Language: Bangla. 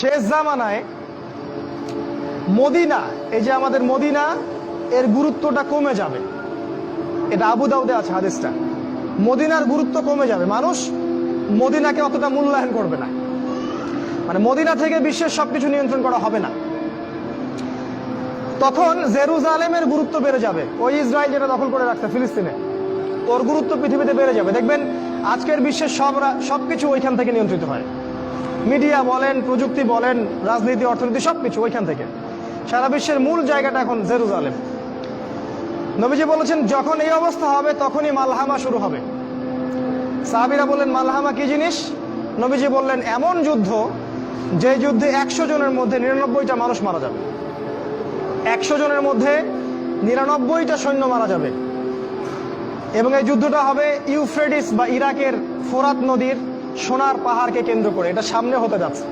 শেষ জামানায় মদিনা, এই যে আমাদের মদিনা, এর গুরুত্বটা কমে যাবে। এটা আবু দাউদে আছে হাদিসটা। মদিনার গুরুত্ব কমে যাবে, মানুষ মদিনাকে অতটা মূল্যায়ন করবে না। মানে মদিনা থেকে বিশ্বের সবকিছু নিয়ন্ত্রণ করা হবে না। তখন জেরুজালেমের গুরুত্ব বেড়ে যাবে। ওই ইসরায়েল যেটা দখল করে রাখছে ফিলিস্তিনে, ওর গুরুত্ব পৃথিবীতে বেড়ে যাবে। দেখবেন আজকের বিশ্বের সবকিছু ওইখান থেকে নিয়ন্ত্রিত হয়। মিডিয়া বলেন, প্রযুক্তি বলেন, রাজনীতি, অর্থনীতি, সবকিছু ওইখান থেকে। সারা বিশ্বের মূল জায়গাটা এখন জেরুজালেম। নবীজি বলেছেন যখন এই অবস্থা হবে তখনই মালহামা শুরু হবে। সাহাবীরা বললেন মালহামা কি জিনিস? নবীজি বললেন এমন যুদ্ধ যে যুদ্ধে 100 জনের মধ্যে 99টা মানুষ মারা যাবে। 100 জনের মধ্যে 99টা সৈন্য মারা যাবে। এবং এই যুদ্ধটা হবে ইউফ্রেটিস বা ইরাকের ফোরাত নদীর সোনার পাহাড়কে কেন্দ্র করে। এটা সামনে হতে যাচ্ছে।